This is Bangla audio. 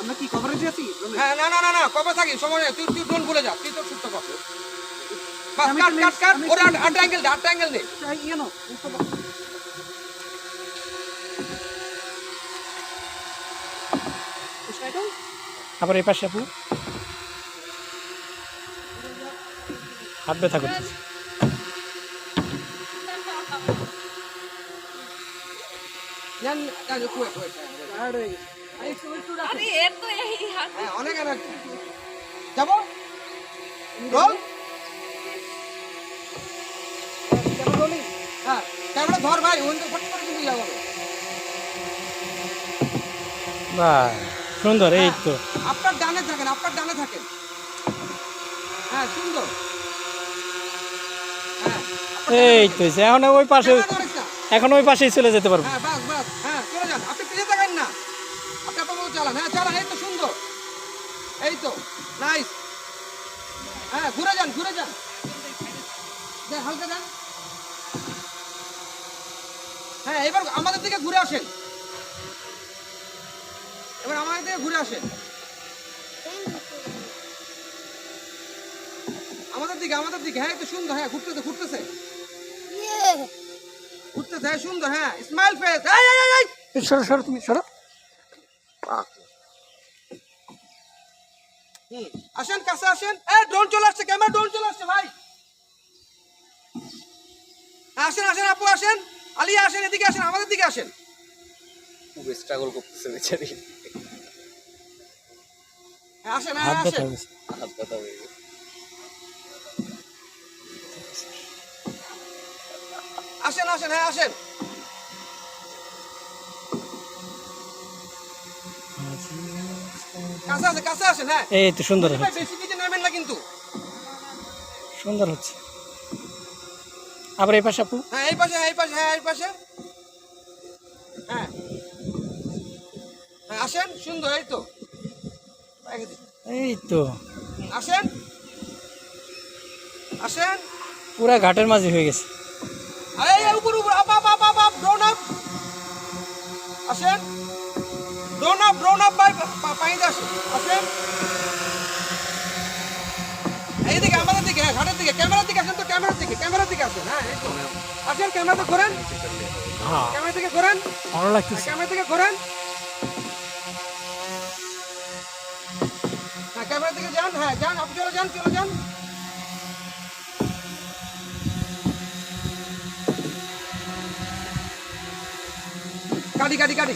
আমরা কি কভারেজে আছি? হ্যাঁ, না না না না কবে থাকি সময় নেই, তুই তুই ড্রোন ভুলে যা, তুই তো সুস্থ কর। বাস কাট কাট কাট, ওর আট অ্যাঙ্গেল দে। ইয়ে নো আবার এই পাশে আপু হাত ব্যথা করতেছে। জান জান কুয়ে কুয়ে আরে এর তো এই হাত হ্যাঁ অনেক এনার্জি। যাবো রোল। হ্যাঁ ক্যামেরা ধর ভাই, ওই ফট করে কিন্তু যাবো। বাহ সুন্দর, এই তো আপনার ডানে থাকেন, আপনার ডানে থাকেন। হ্যাঁ সুন্দর। হ্যাঁ এই তো এখন ওই পাশে, এখন ওই পাশেই চলে যেতে পারবো। হ্যাঁ বাস বাস, হ্যাঁ চলে যান, আপনি পিছিয়ে থাকেন না, আপনি আপনার মতো চালান। হ্যাঁ চালান, এই তো সুন্দর, এই তো নাইস। হ্যাঁ ঘুরে যান ঘুরে যান, হালকা যান। হ্যাঁ এবার আমাদের দিকে ঘুরে আসেন, এবার আমাদের দিকে ঘুরে আসেন, আমাদের দিকে। হ্যাঁ এই তো সুন্দর, হ্যাঁ ঘুরতেছে ঘুরতেছে ঘুরতেছে, হ্যাঁ সুন্দর। হ্যাঁ স্মাইল ফেস। এই সরো সরো, তুমি সরো। আসেন কাছে আসেন। ড্রোন চলে আসছে, ক্যামেরা ড্রোন চলে আসছে ভাই। আসেন আসেন আপু আসেন, আলিয়া আসেন, এদিকে আসেন, আমাদের দিকে আসেন। খুব স্ট্রাগল করতেছে বেচারি, আসেন হাত হ্যাঁ ব্যথা আসেন হয়েছে। হাত ব্যথা হয়ে গেছে। আসেন আসেন, হ্যাঁ আসেন। কাছে আসেন কাছে আসেন। হ্যাঁ এই তো সুন্দর ভাই হচ্ছে, বেশি কিছু নেবেন না কিন্তু। সুন্দর হচ্ছে। আবার এই পাশে আপু। হ্যাঁ এই পাশে, হ্যাঁ এই পাশে, হ্যাঁ এই পাশে। হ্যাঁ হ্যাঁ আসেন, সুন্দর, এই তো এই তো আসেন আসেন। পুরা ঘাটের মাঝে হয়ে গেছে। এই উপর উপর, up up up up up, drone up. আসেন ড্রোন আপ ভাই, পানিতে আসেন। আসেন এইদিকে আমাদের দিকে, হ্যাঁ ঘাটের দিকে, ক্যামেরার দিকে আসেন তো, ক্যামেরার দিকে আসেন। হ্যাঁ এই তো আসেন, ক্যামেরাতে ঘোরেন, হ্যাঁ ক্যামেরা থেকে ঘোরেন, ভালো লাগতেছে। ক্যামেরা থেকে ঘোরেন। হ্যাঁ ক্যামেরা থেকে যান, হ্যাঁ যান, আপনি চলে যান চলে যান। গাড়ি গাড়ি গাড়ি